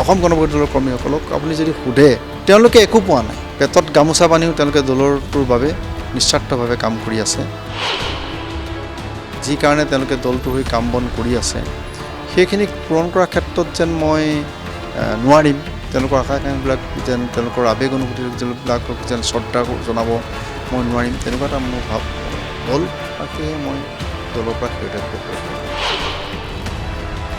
অসম গণ পৰিষদ দলৰ কৰ্মীসকলক আপুনি যদি সোধে তেওঁলোকে একো পোৱা নাই। পেটত গামোচা বান্ধিও তেওঁলোকে দলটোৰ বাবে নিস্বাৰ্থভাৱে কাম কৰি আছে। যি কাৰণে তেওঁলোকে দলটোৰ হৈ কাম বন কৰি আছে সেইখিনি পূৰণ কৰাৰ ক্ষেত্ৰত যেন মই নোৱাৰিম। তেওঁলোকৰ আশা আকাংক্ষাবিলাক যেন তেওঁলোকৰ আৱেগ অনুভূতিবিলাকক যেন শ্ৰদ্ধা জনাব মই নোৱাৰিম, তেনেকুৱা এটা মোৰ ভাৱ হ'ল। আৰু সেয়ে মই দলৰ পৰা খেৰতেত্ব কৰিছোঁ।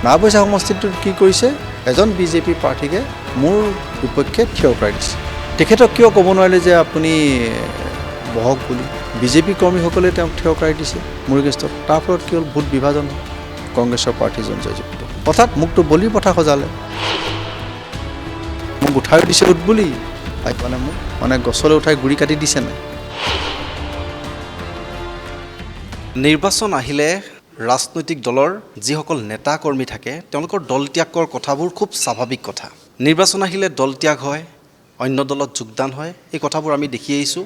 নাওবৈচা সমষ্টিটোত কি কৰিছে, এজন বিজেপি প্ৰাৰ্থীকে মোৰ বিপক্ষে থিয় কৰাই দিছে। তেখেতক কিয় ক'ব নোৱাৰিলে যে আপুনি বহক বুলি? বিজেপি কৰ্মীসকলে তেওঁক থিয় কৰাই দিছে মুৰুগেষ্টত। তাৰ ফলত কি হ'ল, ভোট বিভাজন হ'ল, কংগ্ৰেছৰ প্ৰাৰ্থীজন জয়যুক্ত। অৰ্থাৎ মোকতো বলিৰ পঠা সজালে, মোক উঠাই দিছে উঠ বুলি, মানে মোক মানে গছলৈ উঠাই গুৰি কাটি দিছে নাই। নিৰ্বাচন আহিলে ৰাজনৈতিক দলৰ যিসকল নেতা কৰ্মী থাকে তেওঁলোকৰ দল ত্যাগৰ কথাবোৰ খুব স্বাভাৱিক কথা। নিৰ্বাচন আহিলে দল ত্যাগ হয়, অন্য দলত যোগদান হয়, এই কথাবোৰ আমি দেখি আহিছোঁ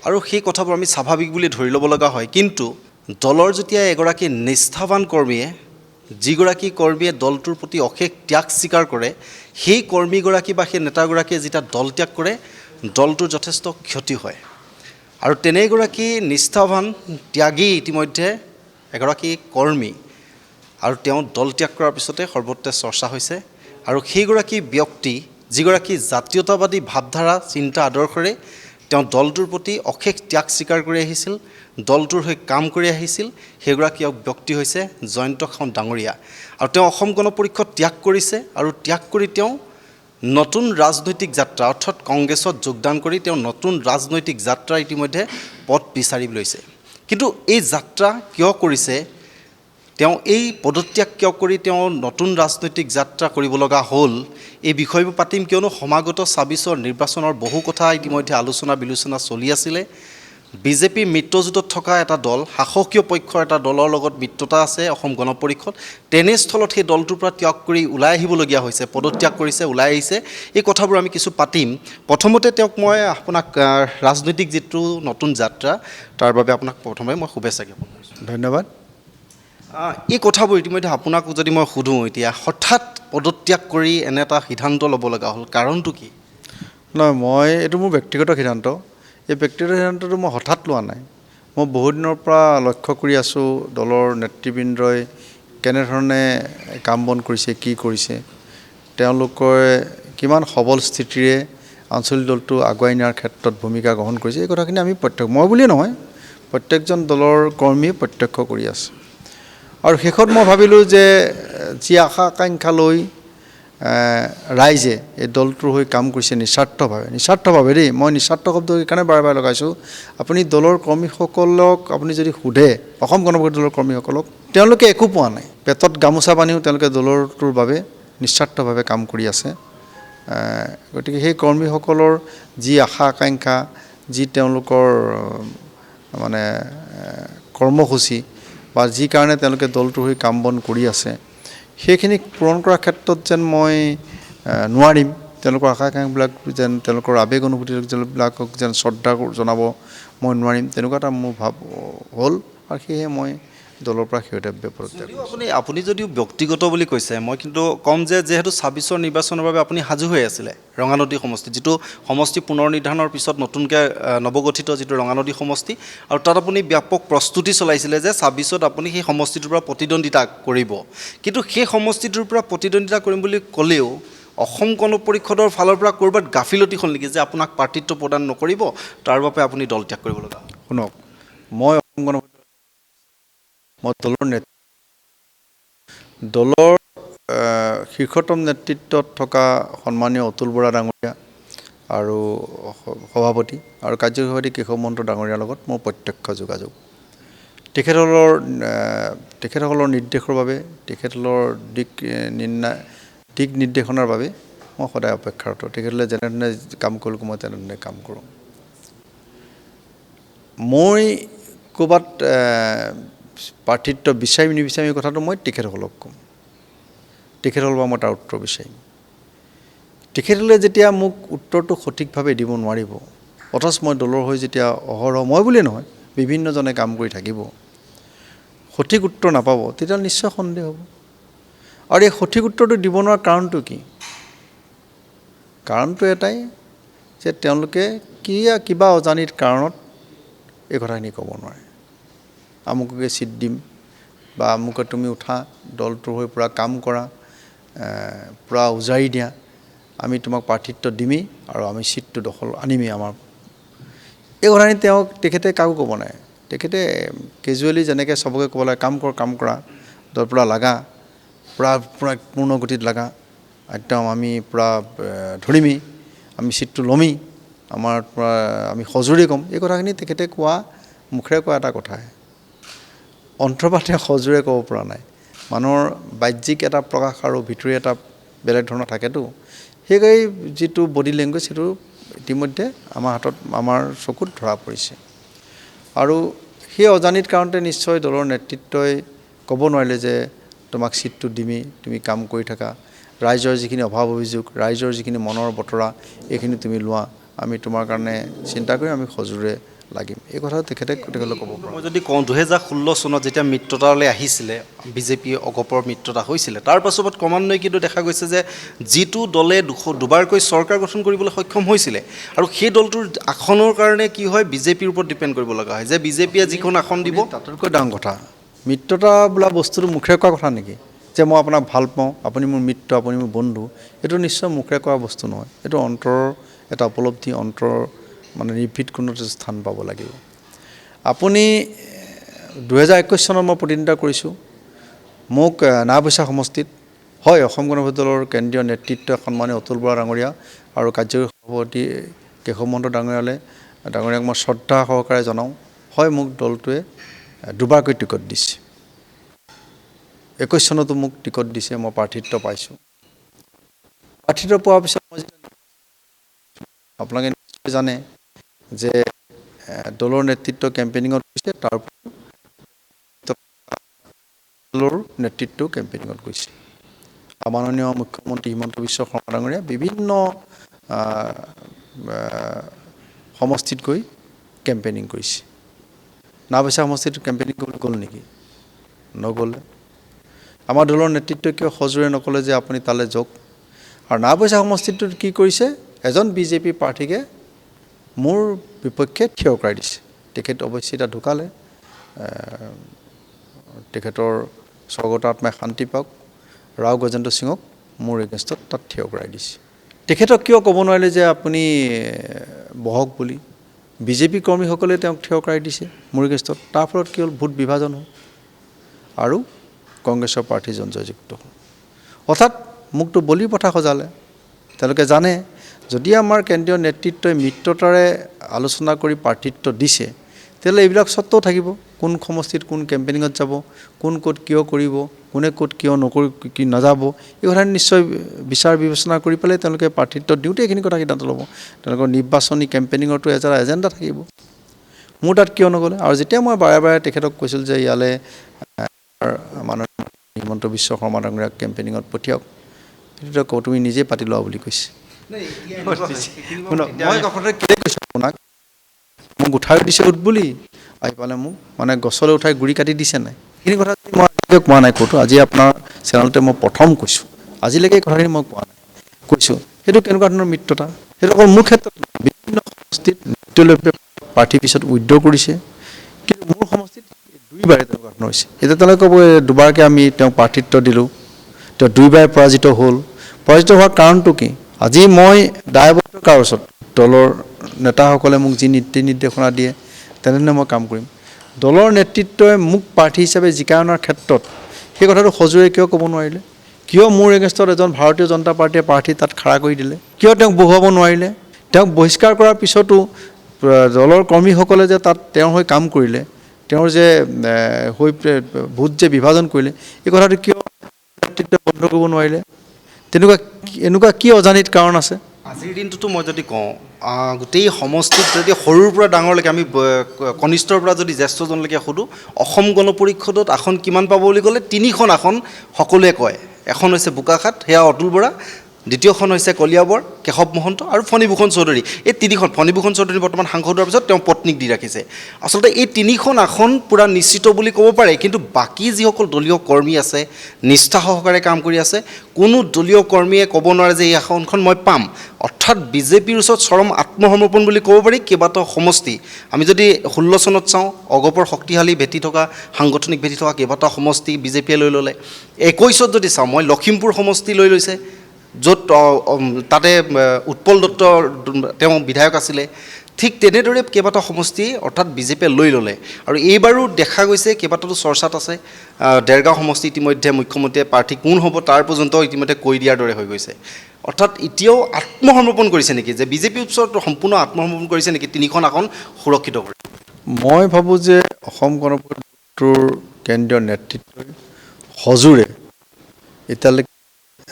আৰু সেই কথাবোৰ আমি স্বাভাৱিক বুলি ধৰি ল'ব লগা হয়। কিন্তু দলৰ যেতিয়া এগৰাকী নিষ্ঠাৱান কৰ্মীয়ে, যিগৰাকী কৰ্মীয়ে দলটোৰ প্ৰতি অশেষ ত্যাগ স্বীকাৰ কৰে, সেই কৰ্মীগৰাকী বা সেই নেতাগৰাকীয়ে যেতিয়া দল ত্যাগ কৰে দলটোৰ যথেষ্ট ক্ষতি হয়। আৰু তেনেগৰাকী নিষ্ঠাৱান ত্যাগী ইতিমধ্যে এগৰাকী কৰ্মী, আৰু তেওঁ দল ত্যাগ কৰাৰ পিছতে সৰ্বত্ৰে চৰ্চা হৈছে। আৰু সেইগৰাকী ব্যক্তি যিগৰাকী জাতীয়তাবাদী ভাৱধাৰা চিন্তা আদৰ্শৰে তেওঁ দলটোৰ প্ৰতি অশেষ ত্যাগ স্বীকাৰ কৰি আহিছিল, দলটোৰ হৈ কাম কৰি আহিছিল, সেইগৰাকী ব্যক্তি হৈছে জয়ন্ত ডাঙৰীয়া। আৰু তেওঁ অসম গণ পৰিষদ ত্যাগ কৰিছে আৰু ত্যাগ কৰি তেওঁ নতুন ৰাজনৈতিক যাত্ৰা অৰ্থাৎ কংগ্ৰেছত যোগদান কৰি তেওঁ নতুন ৰাজনৈতিক যাত্ৰা ইতিমধ্যে পথ বিচাৰি লৈছে। কিন্তু এই যাত্ৰা কিয় কৰিছে, তেওঁ এই পদত্যাগ কিয় কৰি তেওঁ নতুন ৰাজনৈতিক যাত্ৰা কৰিব লগা হ'ল, এই বিষয়বোৰ পাতিম। কিয়নো সমাগত ২৬ৰ নিৰ্বাচনৰ বহু কথা ইতিমধ্যে আলোচনা বিলোচনা চলি আছিলে। বিজেপি মিত্ৰজোঁটত থকা এটা দল, শাসকীয় পক্ষৰ এটা দলৰ লগত মিত্ৰতা আছে অসম গণ পৰিষদ, তেনেস্থলত সেই দলটোৰ পৰা ত্যাগ কৰি ওলাই আহিবলগীয়া হৈছে, পদত্যাগ কৰিছে, ওলাই আহিছে। এই কথাবোৰ আমি কিছু পাতিম। প্ৰথমতে তেওঁক মই আপোনাক ৰাজনৈতিক যিটো নতুন যাত্ৰা তাৰ বাবে আপোনাক প্ৰথমে মই শুভেচ্ছা জ্ঞাপন কৰিছোঁ। ধন্যবাদ। এই কথাবোৰ ইতিমধ্যে আপোনাক যদি মই সোধোঁ, এতিয়া হঠাৎ পদত্যাগ কৰি এনে এটা সিদ্ধান্ত ল'ব লগা হ'ল, কাৰণটো কি? নহয়, এইটো মোৰ ব্যক্তিগত সিদ্ধান্ত। এই ব্যক্তিগত সিদ্ধান্তটো মই হঠাৎ লোৱা নাই। মই বহুদিনৰ পৰা লক্ষ্য কৰি আছোঁ দলৰ নেতৃবৃন্দই কেনেধৰণে কাম বন কৰিছে, কি কৰিছে, তেওঁলোকে কিমান সবল স্থিতিৰে আঞ্চলিক দলটো আগুৱাই নিয়াৰ ক্ষেত্ৰত ভূমিকা গ্ৰহণ কৰিছে। এই কথাখিনি আমি মই বুলিয়ে নহয়, প্ৰত্যেকজন দলৰ কৰ্মীয়ে প্ৰত্যক্ষ কৰি আছে। আৰু শেষত মই ভাবিলোঁ যে যি আশা আকাংক্ষা লৈ ৰাইজে এই দলটোৰ হৈ কাম কৰিছে নিস্বাৰ্থভাৱে দেই, মই নিস্বাৰ্থ শব্দ সেইকাৰণে বাৰে বাৰে লগাইছোঁ। আপুনি দলৰ কৰ্মীসকলক আপুনি যদি সোধে, অসম গণ পৰিষদ দলৰ কৰ্মীসকলক, তেওঁলোকে একো পোৱা নাই। পেটত গামোচা বান্ধিও তেওঁলোকে দলটোৰ বাবে নিস্বাৰ্থভাৱে কাম কৰি আছে। গতিকে সেই কৰ্মীসকলৰ যি আশা আকাংক্ষা, যি তেওঁলোকৰ মানে কৰ্মসূচী বা যি কাৰণে তেওঁলোকে দলটোৰ হৈ কাম বন কৰি আছে, সেইখিনি পূৰণ কৰাৰ ক্ষেত্ৰত যেন মই নোৱাৰিম। তেওঁলোকৰ আশা আকাংক্ষাবিলাক যেন তেওঁলোকৰ আৱেগ অনুভূতিবিলাকক যেন শ্ৰদ্ধা জনাব মই নোৱাৰিম, তেনেকুৱা এটা মোৰ ভাৱ হ'ল। আৰু সেয়েহে মই দলৰ পৰা শেহতীয়াভাৱে পদত্যাগ কৰিছোঁ। আপুনি যদিও ব্যক্তিগত বুলি কৈছে, মই কিন্তু ক'ম যে যিহেতু ২৬ৰ নিৰ্বাচনৰ বাবে আপুনি সাজু হৈ আছিলে ৰঙানদী সমষ্টি, যিটো সমষ্টি পুনৰ নিৰ্ধাৰণৰ পিছত নতুনকৈ নৱগঠিত যিটো ৰঙানদী সমষ্টি, আৰু তাত আপুনি ব্যাপক প্ৰস্তুতি চলাইছিলে যে ২৬ত আপুনি সেই সমষ্টিটোৰ পৰা প্ৰতিদ্বন্দ্বিতা কৰিব। কিন্তু সেই সমষ্টিটোৰ পৰা প্ৰতিদ্বন্দ্বিতা কৰিম বুলি ক'লেও অসম গণ পৰিষদৰ ফালৰ পৰা ক'ৰবাত গাফিলতি হ'ল নেকি যে আপোনাক প্ৰাৰ্থিত্ব প্ৰদান নকৰিব, তাৰ বাবে আপুনি দল ত্যাগ কৰিব লগা? শুনক, মই অসম গণ মই দলৰ শীৰ্ষতম নেতৃত্বত থকা সন্মানীয় অতুল বৰা ডাঙৰীয়া আৰু সভাপতি আৰু কাৰ্যবাহী সভাপতি কেশৱ মহন্ত ডাঙৰীয়াৰ লগত মোৰ প্ৰত্যক্ষ যোগাযোগ। তেখেতসকলৰ নিৰ্দেশৰ বাবে, তেখেতসকলৰ দিক নিৰ্দেশনাৰ বাবে মই সদায় অপেক্ষাৰত। তেখেতসকলে যেনেধৰণে কাম কৰিব মই তেনেধৰণে কাম কৰোঁ। মই ক'ৰবাত প্ৰাৰ্থিত্ব বিচাৰিম নিবিচাৰিম এই কথাটো মই তেখেতসকলক ক'ম। তেখেতসকলৰ পৰা মই তাৰ উত্তৰ বিচাৰিম। তেখেতসকলে যেতিয়া মোক উত্তৰটো সঠিকভাৱে দিব নোৱাৰিব, অথচ মই দলৰ হৈ যেতিয়া অহৰহ, মই বুলিয়ে নহয় বিভিন্নজনে কাম কৰি থাকিব, সঠিক উত্তৰ নাপাব, তেতিয়াহ'লে নিশ্চয় সন্দেহ হ'ব। আৰু এই সঠিক উত্তৰটো দিব নোৱাৰাৰ কাৰণটো কি? কাৰণটো এটাই যে তেওঁলোকে কিবা অজানিত কাৰণত এই কথাখিনি ক'ব নোৱাৰে। আমুককে ছিট দিম বা আমুকে তুমি উঠা, দলটোৰ হৈ পূৰা কাম কৰা, পূৰা উজাৰি দিয়া, আমি তোমাক প্ৰাৰ্থিত্ব দিমেই আৰু আমি ছিটটো দখল আনিমেই আমাৰ। এই কথাখিনি তেখেতে কাকো ক'ব নাই। তেখেতে কেজুৱেলি যেনেকৈ চবকে ক'ব লাগে কাম কৰা, দল পূৰা লাগা, পূৰা পূৰ্ণ গতিত লাগা, একদম আমি পূৰা ধৰিমেই, আমি ছিটটো ল'মেই, আমাৰ পূৰা আমি সজোৰে ক'ম। এই কথাখিনি তেখেতে কোৱা মুখেৰে কোৱা এটা কথাহে, অন্তৰ্বাতে সজোৰে ক'ব পৰা নাই। মানুহৰ বাহ্যিক এটা প্ৰকাশ আৰু ভিতৰি এটা বেলেগ ধৰণৰ থাকেতো। সেই যিটো বডি লেংগুৱেজ সেইটো ইতিমধ্যে আমাৰ চকুত ধৰা পৰিছে। আৰু সেই অজানিত কাৰণতে নিশ্চয় দলৰ নেতৃত্বই ক'ব নোৱাৰিলে যে তোমাক ছিটটো দিমেই, তুমি কাম কৰি থাকা, ৰাইজৰ যিখিনি অভাৱ অভিযোগ, ৰাইজৰ যিখিনি মনৰ বতৰা, এইখিনি তুমি লোৱা, আমি তোমাৰ কাৰণে চিন্তা কৰি আমি সজোৰে লাগিম। এই কথা তেখেতলৈ ক'ব পৰা। মই যদি কওঁ 2016 চনত যেতিয়া মিত্ৰতালৈ আহিছিলে, বিজেপি অগপৰ মিত্ৰতা হৈছিলে, তাৰ পাছত ক্ৰমান্বয়ে কিন্তু দেখা গৈছে যে যিটো দলে দুবাৰকৈ চৰকাৰ গঠন কৰিবলৈ সক্ষম হৈছিলে আৰু সেই দলটোৰ আসনৰ কাৰণে কি হয়, বিজেপিৰ ওপৰত ডিপেণ্ড কৰিব লগা হয় যে বিজেপিয়ে যিখন আসন দিব। তাতোতকৈ ডাঙৰ কথা, মিত্ৰতা বোলা বস্তুটো মুখেৰে কোৱা কথা নেকি? যে মই আপোনাক ভাল পাওঁ, আপুনি মোৰ মিত্ৰ, আপুনি মোৰ বন্ধু, এইটো নিশ্চয় মুখেৰে কোৱা বস্তু নহয়। এইটো অন্তৰৰ এটা উপলব্ধি, অন্তৰৰ মানে নিৰ্ভীত কোনো স্থান পাব লাগিব। আপুনি 2021 চনত মই প্ৰতিনিধিত্ব কৰিছোঁ, মোক নাওবৈচা সমষ্টিত, হয়, অসম গণ পৰিষদ দলৰ কেন্দ্ৰীয় নেতৃত্ব সন্মানীয় অতুল বৰা ডাঙৰীয়া আৰু কাৰ্যকৰী সভাপতি কেশৱ মহন্ত ডাঙৰীয়াক মই শ্ৰদ্ধা সহকাৰে জনাওঁ। হয়, মোক দলটোৱে দুবাৰকৈ টিকট দিছে, 21 চনতো মোক টিকট দিছে, মই প্ৰাৰ্থিত্ব পাইছোঁ। প্ৰাৰ্থিত্ব পোৱাৰ পিছত মই আপোনালোকে নিশ্চয় জানে যে দলৰ নেতৃত্ব কেম্পেইনিঙত গৈছে, তাৰ দলৰ নেতৃত্ব কেম্পেইনিঙত গৈছে। মাননীয় মুখ্যমন্ত্ৰী হিমন্ত বিশ্ব শৰ্মা ডাঙৰীয়া বিভিন্ন সমষ্টিত গৈ কেম্পেইনিং কৰিছে। নাওবৈচা সমষ্টিত কেম্পেইনিং কৰিবলৈ গ'ল নেকি? নগ'লে। আমাৰ দলৰ নেতৃত্বই কিয় সজোৰে নক'লে যে আপুনি তালৈ যাওক? আৰু নাওবৈচা সমষ্টিটোত কি কৰিছে, এজন বিজেপি প্ৰাৰ্থীকে মোৰ বিপক্ষে থিয় কৰাই দিছে। তেখেত অৱশ্যে এতিয়া ঢুকালে, তেখেতৰ স্বৰ্গত আত্মাই শান্তি পাওক। ৰাও গজেন্দ্ৰ সিঙক মোৰ এগেইনষ্টত তাত থিয় কৰাই দিছে। তেখেতক কিয় ক'ব নোৱাৰিলে যে আপুনি বহক বুলি? বিজেপি কৰ্মীসকলে তেওঁক থিয় কৰাই দিছে মোৰ এগেইনষ্টত। তাৰ ফলত কি হ'ল, ভোট বিভাজন হ'ল আৰু কংগ্ৰেছৰ প্ৰাৰ্থীজন জয়যুক্ত হ'ল। অৰ্থাৎ মোকতো বলিৰ পঠা সজালে। তেওঁলোকে জানে যদি আমাৰ কেন্দ্ৰীয় নেতৃত্বই মিত্ৰতাৰে আলোচনা কৰি প্ৰাৰ্থিত্ব দিছে, তেতিয়াহ'লে এইবিলাক স্বত্বও থাকিব। কোন সমষ্টিত কোন কেম্পেইনিঙত যাব, কোন ক'ত কিয় কৰিব, কোনে ক'ত কিয় কি নাযাব, এই কথাখিনি নিশ্চয় বিচাৰ বিবেচনা কৰি পেলাই তেওঁলোকে প্ৰাৰ্থিত্ব দিওঁতে এইখিনি কথা সিদ্ধান্ত ল'ব। তেওঁলোকৰ নিৰ্বাচনী কেম্পেইনিঙৰতো এটা এজেণ্ডা থাকিব। মোৰ তাত কিয় নগ'লে? আৰু যেতিয়া মই বাৰে বাৰে তেখেতক কৈছিলোঁ যে ইয়ালৈ মাননীয় হিমন্ত বিশ্ব শৰ্মা ডাঙৰীয়াক কেম্পেইনিঙত পঠিয়াওক, সেইটো কওঁ তুমি নিজে পাতি লোৱা বুলি কৈছে। মই কথাটো কেলৈ কৈছোঁ আপোনাক, মোক উঠাই দিছে উঠ বুলি, আহি পালে মোক মানে গছলৈ উঠাই গুৰি কাটি দিছে নাই, সেইখিনি কথা মই আজিলৈকে কোৱা নাই ক'তো। আজি আপোনাৰ চেনেলতে মই প্ৰথম কৈছোঁ, আজিলৈকে এই কথাখিনি মই কোৱা নাই, কৈছোঁ। সেইটো কেনেকুৱা ধৰণৰ মিত্ৰতা? সেইটো অকল মোৰ ক্ষেত্ৰত বিভিন্ন সমষ্টিত নৃত্যলৈকে প্ৰাৰ্থী পিছত উইড্ৰ কৰিছে, কিন্তু মোৰ সমষ্টিত দুইবাৰে তেনেকুৱা ধৰণৰ হৈছে। এতিয়া তেওঁলোকে ক'ব দুবাৰকৈ আমি তেওঁক প্ৰাৰ্থিত্ব দিলোঁ, তেওঁ দুইবাৰে পৰাজিত হ'ল। পৰাজিত হোৱাৰ কাৰণটো কি? আজি মই দায়বদ্ধ কাৰ ওচৰত? দলৰ নেতাসকলে মোক যি নীতি নিৰ্দেশনা দিয়ে তেনেধৰণে মই কাম কৰিম। দলৰ নেতৃত্বই মোক প্ৰাৰ্থী হিচাপে জিকাই অনাৰ ক্ষেত্ৰত সেই কথাটো সজোৰে কিয় ক'ব নোৱাৰিলে? কিয় মোৰ এগেইনষ্টত এজন ভাৰতীয় জনতা পাৰ্টীয়ে প্ৰাৰ্থী তাত খাৰা কৰি দিলে? কিয় তেওঁক বহুৱাব নোৱাৰিলে? তেওঁক বহিষ্কাৰ কৰাৰ পিছতো দলৰ কৰ্মীসকলে যে তাত তেওঁৰ হৈ কাম কৰিলে, তেওঁৰ যে ভোট যে বিভাজন কৰিলে, এই কথাটো কিয় নেতৃত্বই বন্ধ কৰিব নোৱাৰিলে? এনেকুৱা কি অজানিত কাৰণ আছে? আজিৰ দিনটোতো মই যদি কওঁ, গোটেই সমষ্টিত যদি সৰুৰ পৰা ডাঙৰলৈকে আমি কনিষ্ঠৰ পৰা যদি জ্যেষ্ঠজনলৈকে সোধোঁ, অসম গণ পৰিষদত আসন কিমান পাব বুলি ক'লে 3খন আসন সকলোৱে কয়। এখন হৈছে বোকাখাট, সেয়া অতুল বৰা, দ্বিতীয়খন হৈছে কলিয়াবৰ, কেশৱ মহন্ত আৰু ফণীভূষণ চৌধুৰী। এই তিনিখন, ফণীভূষণ চৌধুৰী বৰ্তমান সাংসদ হোৱাৰ পিছত তেওঁ পত্নীক দি ৰাখিছে। আচলতে এই তিনিখন আসন পূৰা নিশ্চিত বুলি ক'ব পাৰে, কিন্তু বাকী যিসকল দলীয় কৰ্মী আছে, নিষ্ঠা সহকাৰে কাম কৰি আছে, কোনো দলীয় কৰ্মীয়ে ক'ব নোৱাৰে যে এই আসনখন মই পাম। অৰ্থাৎ বিজেপিৰ ওচৰত চৰম আত্মসমৰ্পণ বুলি ক'ব পাৰি কেইবাটাও সমষ্টি। আমি যদি 16 চনত চাওঁ, অগপৰ শক্তিশালী ভেটি থকা, সাংগঠনিক ভেটি থকা কেইবাটাও সমষ্টি বিজেপিয়ে লৈ ল'লে। 21ত যদি চাওঁ, মই লখিমপুৰ সমষ্টি লৈ লৈছে, য'ত তাতে উৎপল দত্ত তেওঁ বিধায়ক আছিলে। ঠিক তেনেদৰে কেইবাটাও সমষ্টি অৰ্থাৎ বিজেপিয়ে লৈ ল'লে। আৰু এইবাৰো দেখা গৈছে, কেইবাটাও চৰ্চাত আছে, দেৰগাঁও সমষ্টি ইতিমধ্যে মুখ্যমন্ত্ৰীয়ে প্ৰাৰ্থী কোন হ'ব তাৰ পৰ্যন্ত ইতিমধ্যে কৈ দিয়াৰ দৰে হৈ গৈছে। অৰ্থাৎ এতিয়াও আত্মসমৰ্পণ কৰিছে নেকি, যে বিজেপিৰ ওচৰত সম্পূৰ্ণ আত্মসমৰ্পণ কৰিছে নেকি তিনিখন আসন সুৰক্ষিত কৰি? মই ভাবোঁ যে অসম গণ পৰিষদটোৰ কেন্দ্ৰীয় নেতৃত্বই সজোৰে এতিয়ালৈকে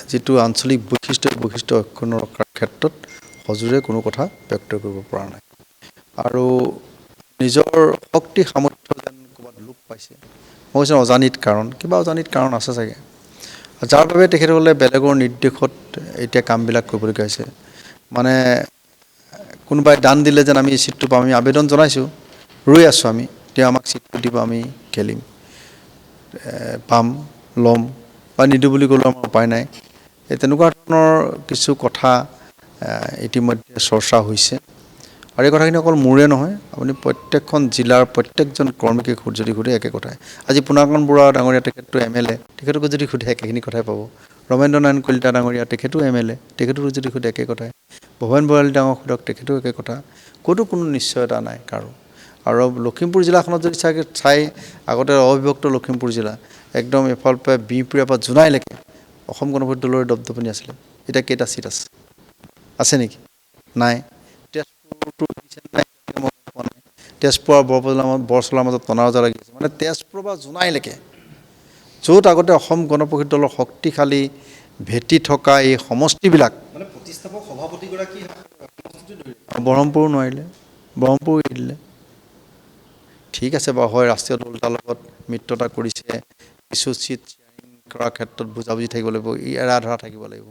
যিটো আঞ্চলিক বৈশিষ্ট্য অক্ষুণ্ণ ৰখাৰ ক্ষেত্ৰত সজোৰে কোনো কথা ব্যক্ত কৰিব পৰা নাই। আৰু নিজৰ শক্তি সামৰ্থ্য যেন ক'ৰবাত লোপ পাইছে। মই কৈছোঁ অজানিত কাৰণ, কিবা অজানিত কাৰণ আছে চাগে, যাৰ বাবে তেখেতসকলে বেলেগৰ নিৰ্দেশত এতিয়া কামবিলাক কৰিবলগীয়া হৈছে। মানে কোনোবাই দান দিলে যেন আমি চিটটো পাম, আমি আবেদন জনাইছোঁ, ৰৈ আছোঁ আমি, তেওঁ আমাক চিটটো দিব, আমি খেলিম, পাম, ল'ম, বা নিদিওঁ বুলি ক'লেও আমাৰ উপায় নাই। এই তেনেকুৱা ধৰণৰ কিছু কথা ইতিমধ্যে চৰ্চা হৈছে। আৰু এই কথাখিনি অকল মোৰে নহয়, আপুনি প্ৰত্যেকখন জিলাৰ প্ৰত্যেকজন কৰ্মীকে যদি সোধে একে কথাই। আজি পুনাকৰণ বৰুৱা ডাঙৰীয়া, তেখেতটো MLA, তেখেতকো যদি সোধে একেখিনি কথাই পাব। ৰমেন্দ্ৰ নাৰায়ণ কলিতা ডাঙৰীয়া, তেখেতো MLA, তেখেতকো যদি সোধে একে কথাই। ভৱেন বৰালী ডাঙৰ সোধক, তেখেতো একে কথা। ক'তো কোনো নিশ্চয়তা নাই কাৰো। আৰু লখিমপুৰ জিলাখনত যদি চাই আগতে অবিভক্ত লখিমপুৰ জিলা, একদম এফালৰ পৰা বিহপুৰীয়াৰ পৰা জোনাইলৈকে অসম গণ পৰিষদ দলৰ দপদপনি আছিলে। এতিয়া কেইটা চিট আছে? আছে নেকি? নাই। তেজপুৰটো নাই, তেজপুৰ আৰু বৰচলাৰ মাজত টনাৰজা লাগি আছে। মানে তেজপুৰৰ পৰা জোনাইলৈকে, য'ত আগতে অসম গণ পৰিষদ দলৰ শক্তিশালী ভেটি থকা এই সমষ্টিবিলাক, মানে প্ৰতিষ্ঠাপক সভাপতিগৰাকী ব্ৰহ্মপুৰো নোৱাৰিলে, ব্ৰহ্মপুৰ এৰি দিলে। ঠিক আছে বাৰু, হয় ৰাষ্ট্ৰীয় দল এটাৰ লগত মিত্ৰতা কৰিছে, কিছু চিট শ্বেয়াৰিং কৰাৰ ক্ষেত্ৰত বুজাবুজি থাকিব লাগিব, এৰা ধৰা থাকিব লাগিব।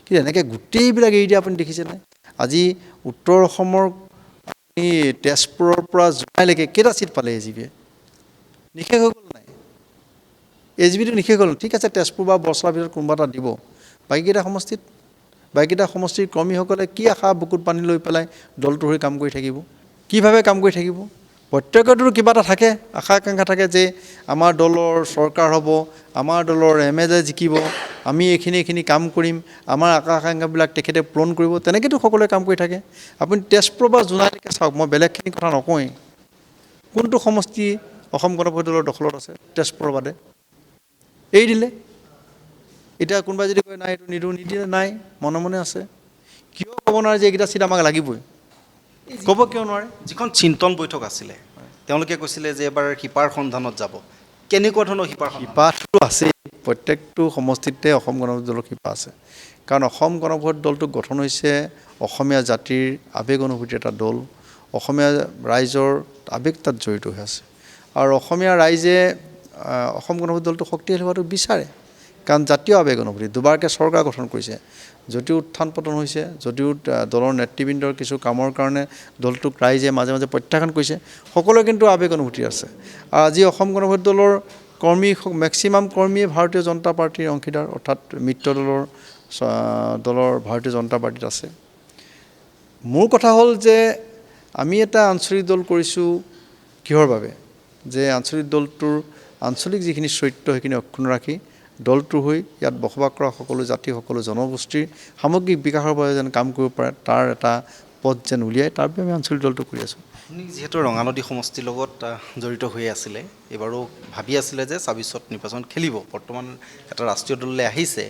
কিন্তু এনেকৈ গোটেইবিলাক এৰি দিয়া আপুনি দেখিছেনে? আজি উত্তৰ অসমৰ আপুনি তেজপুৰৰ পৰা জোনাইলৈকে কেইটা চিট পালে AGP-য়ে? নিশেষ হৈ গ'ল নাই? AGP-টো নিশেষ হ'ল। ঠিক আছে, তেজপুৰ বা বৰচলাৰ ভিতৰত কোনোবা এটা দিব। বাকীকেইটা সমষ্টিৰ কৰ্মীসকলে কি আশা বুকুত বান্ধি লৈ পেলাই দলটোৰ হৈ কাম কৰি থাকিব? কিভাৱে কাম কৰি থাকিব? প্ৰত্যেকৰো কিবা এটা থাকে, আশা আকাংক্ষা থাকে যে আমাৰ দলৰ চৰকাৰ হ'ব, আমাৰ দলৰ MLA জিকিব, আমি এইখিনি কাম কৰিম, আমাৰ আশা আকাংক্ষাবিলাক তেখেতে পূৰণ কৰিব। তেনেকৈতো সকলোৱে কাম কৰি থাকে। আপুনি তেজপুৰ বা জোনাইলৈকে চাওক, মই বেলেগখিনি কথা নকওঁৱেই। কোনটো সমষ্টি অসম গণ পৰিষদ দলৰ দখলত আছে তেজপুৰৰ বাদে? এৰি দিলে। এতিয়া কোনোবাই যদি কয় নাই এইটো নিদিলে, নাই, মনে মনে আছে। কিয় ক'ব নোৱাৰে যে এইকেইটা চিট আমাক লাগিবই? ক'ব কিয় নোৱাৰে? যিখন চিন্তন বৈঠক আছিলে, তেওঁলোকে কৈছিলে যে এবাৰ শিপাৰ সন্ধানত যাব। কেনেকুৱা ধৰণৰ শিপাটো আছেই, প্ৰত্যেকটো সমষ্টিতে অসম গণ পৰিষদ দলৰ শিপা আছে। কাৰণ অসম গণ পৰিষদ দলটো গঠন হৈছে অসমীয়া জাতিৰ আৱেগ অনুভূতিৰ এটা দল। অসমীয়া ৰাইজৰ আৱেগ তাত জড়িত হৈ আছে। আৰু অসমীয়া ৰাইজে অসম গণ পৰিষদ দলটো শক্তিশালী হোৱাটো বিচাৰে, কাৰণ জাতীয় আৱেগ অনুভূতি। দুবাৰকৈ চৰকাৰ গঠন কৰিছে, যদিও উত্থান পতন হৈছে, যদিও দলৰ নেতৃবৃন্দৰ কিছু কামৰ কাৰণে দলটোক ৰাইজে মাজে মাজে প্ৰত্যাখ্যান কৰিছে, সকলোৰে কিন্তু আৱেগ অনুভূতি আছে। আৰু আজি অসম গণ পৰিষদ দলৰ মেক্সিমাম কৰ্মীয়ে ভাৰতীয় জনতা পাৰ্টীৰ অংশীদাৰ, অৰ্থাৎ মিত্ৰ দলৰ ভাৰতীয় জনতা পাৰ্টীত আছে। মোৰ কথা হ'ল যে আমি এটা আঞ্চলিক দল কৰিছোঁ কিহৰ বাবে? যে আঞ্চলিক দলটোৰ আঞ্চলিক যিখিনি চৰিত্ৰ সেইখিনি অক্ষুণ্ণ ৰাখি দলটোৰ হৈ ইয়াত বসবাস কৰা সকলো জাতি, সকলো জনগোষ্ঠীৰ সামগ্ৰিক বিকাশৰ বাবে যেন কাম কৰিব পাৰে, তাৰ এটা পথ যেন উলিয়াই, তাৰ বাবে আমি আঞ্চলিক দলটো কৰি আছোঁ। আপুনি যিহেতু ৰঙানদী সমষ্টিৰ লগত জড়িত হৈ আছিলে, এইবাৰো ভাবি আছিলে যে 26ত নিৰ্বাচন খেলিব। বৰ্তমান এটা ৰাষ্ট্ৰীয় দললৈ আহিছে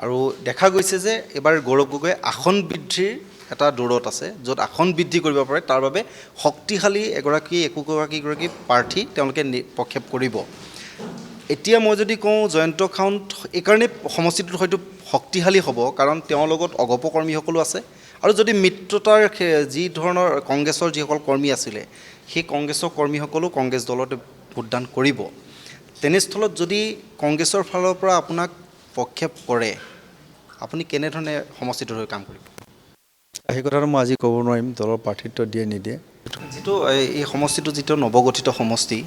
আৰু দেখা গৈছে যে এইবাৰ গৌৰৱ গগৈ আসন বৃদ্ধিৰ এটা দৌৰত আছে, য'ত আসন বৃদ্ধি কৰিব পাৰে, তাৰ বাবে শক্তিশালী একোগৰাকী প্ৰাৰ্থী তেওঁলোকে প্ৰক্ষেপ কৰিব। এতিয়া মই যদি কওঁ জয়ন্ত খাউণ্ড এইকাৰণে সমষ্টিটোত হয়তো শক্তিশালী হ'ব, কাৰণ তেওঁৰ লগত অগপ কৰ্মীসকলো আছে। আৰু যদি মিত্ৰতাৰ যি ধৰণৰ কংগ্ৰেছৰ যিসকল কৰ্মী আছিলে, সেই কংগ্ৰেছৰ কৰ্মীসকলো কংগ্ৰেছ দলতে ভোটদান কৰিব। তেনেস্থলত যদি কংগ্ৰেছৰ ফালৰ পৰা আপোনাক প্ৰক্ষেপ কৰে, আপুনি কেনেধৰণে সমষ্টিটোৰ হৈ কাম কৰিব? সেই কথাটো মই আজি ক'ব নোৱাৰিম দলৰ প্ৰাৰ্থিত্ব দিয়ে নিদিয়ে। যিটো এই সমষ্টিটো যিটো নৱগঠিত সমষ্টি,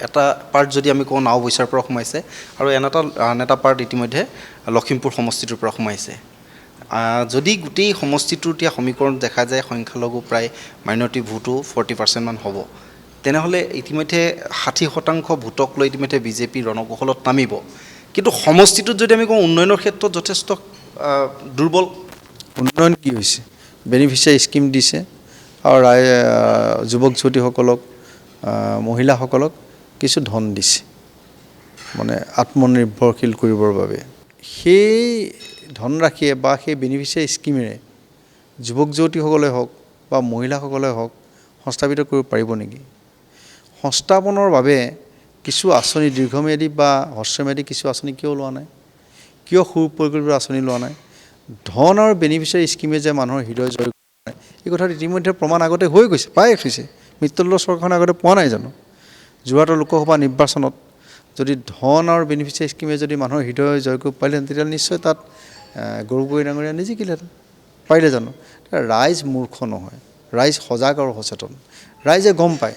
এটা পাৰ্ট যদি আমি কওঁ নাওবৈচাৰ পৰা সোমাইছে আৰু আন এটা পাৰ্ট ইতিমধ্যে লখিমপুৰ সমষ্টিটোৰ পৰা সোমাইছে। যদি গোটেই সমষ্টিটোৰ এতিয়া সমীকৰণ দেখা যায় সংখ্যালঘু প্ৰায় মাইনৰিটি ভোটো 40% মান হ'ব, তেনেহ'লে ইতিমধ্যে 60% ভোটক লৈ ইতিমধ্যে বিজেপি ৰণকৌশলত নামিব। কিন্তু সমষ্টিটোত যদি আমি কওঁ উন্নয়নৰ ক্ষেত্ৰত যথেষ্ট দুৰ্বল। উন্নয়ন কি হৈছে? বেনিফিচিয়াৰী স্কিম দিছে আৰু যুৱক যুৱতীসকলক মহিলাসকলক কিছু ধন দিছে, মানে আত্মনিৰ্ভৰশীল কৰিবৰ বাবে। সেই ধনৰাশিয়ে বা সেই বেনিফিচিয়াৰী স্কিমেৰে যুৱক যুৱতীসকলে হওক বা মহিলাসকলে হওক সংস্থাপিত কৰিব পাৰিব নেকি? সংস্থাপনৰ বাবে কিছু আঁচনি দীৰ্ঘম্যাদী বা হ্ৰস্বম্যাদী কিছু আঁচনি কিয় লোৱা নাই? কিয় সুপৰিকল্পিত আঁচনি লোৱা নাই? ধন আৰু বেনিফিচিয়াৰী স্কিমে যে মানুহৰ হৃদয় জয় কৰা নাই, এই কথাত ইতিমধ্যে প্ৰমাণ আগতে হৈ গৈছে, পাই গৈছে। মিত্ৰদলৰ চৰকাৰখনে আগতে পোৱা নাই জানো? যোৱাটো লোকসভা নিৰ্বাচনত যদি ধন আৰু বেনিফিচিয়াৰী স্কিমে যদি মানুহৰ হৃদয় জয় কৰিব পাৰিলেহেঁতেন, তেতিয়াহ'লে নিশ্চয় তাত গৌৰৱ গগৈ ডাঙৰীয়া নিজিকিলেহেঁতেন। পাৰিলে জানো? ৰাইজ মূৰ্খ নহয়, ৰাইজ সজাগ আৰু সচেতন। ৰাইজে গম পায়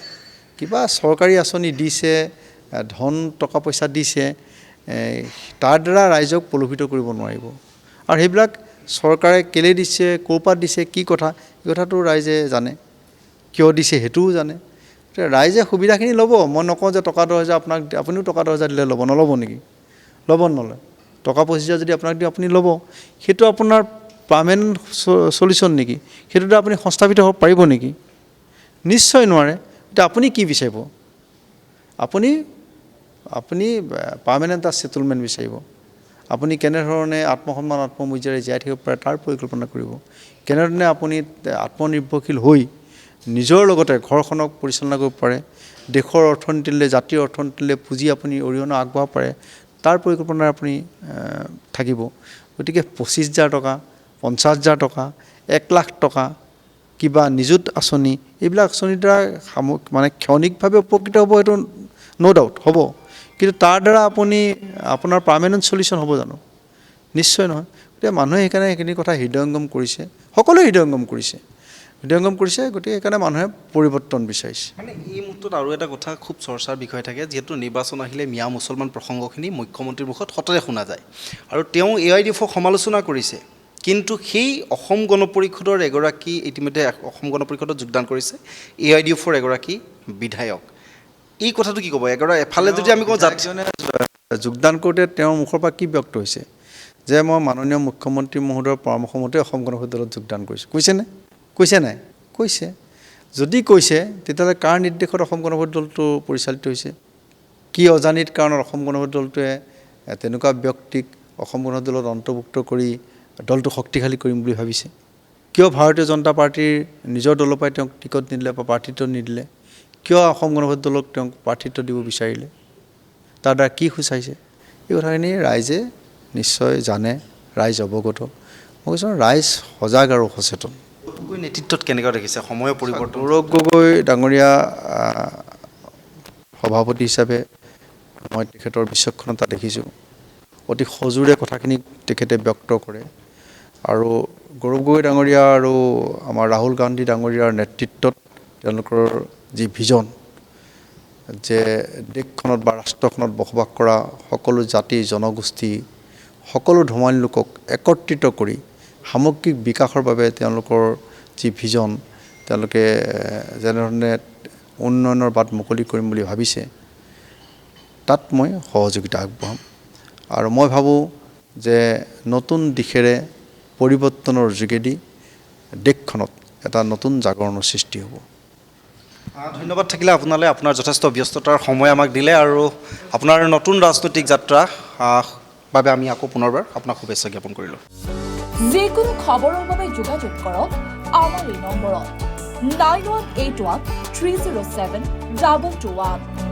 কিবা চৰকাৰী আঁচনি দিছে, ধন টকা পইচা দিছে, তাৰ দ্বাৰা ৰাইজক প্ৰলোভিত কৰিব নোৱাৰিব। আৰু সেইবিলাক চৰকাৰে কেলৈ দিছে, ক'ৰ পৰা দিছে, কি কথা, এই কথাটো ৰাইজে জানে। কিয় দিছে সেইটোও জানে। ৰাইজে সুবিধাখিনি ল'ব। মই নকওঁ যে টকা 10,000 আপুনিও টকা 10,000 দিলে ল'ব, নল'ব নেকি? ল'ব নলয়? টকা 25,000 যদি আপোনাক দিয়ে আপুনি ল'ব। সেইটো আপোনাৰ পাৰ্মানেণ্ট চলিউশ্যন নেকি? সেইটোতে আপুনি সংস্থাপিত হ'ব পাৰিব নেকি? নিশ্চয় নোৱাৰে। এতিয়া আপুনি কি বিচাৰিব? আপুনি পাৰ্মানেণ্ট এটা ছেটেলমেণ্ট বিচাৰিব। আপুনি কেনেধৰণে আত্মসন্মান আত্মমৰ্যাদাৰে জীয়াই থাকিব পাৰে তাৰ পৰিকল্পনা কৰিব। কেনেধৰণে আপুনি আত্মনিৰ্ভৰশীল হৈ নিজৰ লগতে ঘৰখনক পৰিচালনা কৰিব পাৰে, দেশৰ অৰ্থনীতিলৈ, জাতিৰ অৰ্থনীতিলৈ পুঁজি আপুনি অৰিহণা আগবঢ়াব পাৰে, তাৰ পৰিকল্পনাৰে আপুনি থাকিব। গতিকে 25,000 টকা, 50,000 টকা, 1,00,000 টকা, কিবা নিযুত আঁচনি, এইবিলাক আঁচনিৰ দ্বাৰা মানে ক্ষণিকভাৱে উপকৃত হ'ব, সেইটো ন' ডাউট হ'ব। কিন্তু তাৰ দ্বাৰা আপোনাৰ পাৰ্মানেণ্ট চলিউশ্যন হ'ব জানো? নিশ্চয় নহয়। গতিকে মানুহে সেইকাৰণে সেইখিনি কথা হৃদয়ংগম কৰিছে, সকলোৱে হৃদয়ংগম কৰিছে। গতিকে সেইকাৰণে মানুহে পৰিৱৰ্তন বিচাৰিছে। মানে এই মুহূৰ্তত আৰু এটা কথা খুব চৰ্চাৰ বিষয় থাকে, যিহেতু নিৰ্বাচন আহিলে মিয়া মুছলমান প্ৰসংগখিনি মুখ্যমন্ত্ৰীৰ মুখত সততে শুনা যায় আৰু তেওঁ AIDF-ক সমালোচনা কৰিছে। কিন্তু সেই অসম গণ পৰিষদৰ এগৰাকী ইতিমধ্যে অসম গণ পৰিষদত যোগদান কৰিছে AIDF-ৰ এগৰাকী বিধায়ক। এই কথাটো কি ক'ব? এফালে যদি আমি কওঁ যোগদান কৰোঁতে তেওঁৰ মুখৰ পৰা কি ব্যক্ত হৈছে যে মই মাননীয় মুখ্যমন্ত্ৰী মহোদয়ৰ পৰামৰ্শ মতে অসম গণ পৰিষদ দলত যোগদান কৰিছোঁ? কৈছেনে? কৈছে নাই? কৈছে। যদি কৈছে তেতিয়াহ'লে কাৰ নিৰ্দেশত অসম গণ পৰিষদ দলটো পৰিচালিত হৈছে? কি অজানিত কাৰণত অসম গণ পৰিষদ দলটোৱে তেনেকুৱা ব্যক্তিক অসম গণ পৰিষদ দলত অন্তৰ্ভুক্ত কৰি দলটো শক্তিশালী কৰিম বুলি ভাবিছে? কিয় ভাৰতীয় জনতা পাৰ্টীৰ নিজৰ দলৰ পৰাই তেওঁক টিকট নিদিলে বা প্ৰাৰ্থিত্ব নিদিলে? কিয় অসম গণ পৰিষদ দলক তেওঁক প্ৰাৰ্থিত্ব দিব বিচাৰিলে? তাৰ দ্বাৰা কি সূচাইছে? এই কথাখিনি ৰাইজে নিশ্চয় জানে, ৰাইজ অৱগত। মই কৈছোঁ ৰাইজ সজাগ আৰু সচেতন। গগৈ নেতৃত্বত কেনেকুৱা দেখিছে সময়ৰ পৰিৱৰ্তন? গৌৰৱ গগৈ ডাঙৰীয়া সভাপতি হিচাপে মই তেখেতৰ বিচক্ষণতা দেখিছোঁ। অতি সজোৰে কথাখিনি তেখেতে ব্যক্ত কৰে আৰু গৌৰৱ গগৈ ডাঙৰীয়া আৰু আমাৰ ৰাহুল গান্ধী ডাঙৰীয়াৰ নেতৃত্বত তেওঁলোকৰ যি ভিজন, যে দেশখনত বা ৰাষ্ট্ৰখনত বসবাস কৰা সকলো জাতি জনগোষ্ঠী, সকলো ধৰ্মাৱলম্বী লোকক একত্ৰিত কৰি সামগ্ৰিক বিকাশৰ বাবে তেওঁলোকৰ যি ভিজন, তেওঁলোকে যেনেধৰণে উন্নয়নৰ বাট মুকলি কৰিম বুলি ভাবিছে, তাত মই সহযোগিতা আগবঢ়াম। আৰু মই ভাবোঁ যে নতুন দিশেৰে পৰিৱৰ্তনৰ যোগেদি দেশখনত এটা নতুন জাগৰণৰ সৃষ্টি হ'ব। ধন্যবাদ থাকিলে আপোনালৈ, আপোনাৰ যথেষ্ট ব্যস্ততাৰ সময় আমাক দিলে আৰু আপোনাৰ নতুন ৰাজনৈতিক যাত্ৰা বাবে আমি আকৌ পুনৰবাৰ আপোনাক শুভেচ্ছা জ্ঞাপন কৰিলোঁ। যিকোনো খবৰৰ বাবে যোগাযোগ কৰক আমাৰ এই নম্বৰত 9181 307 221।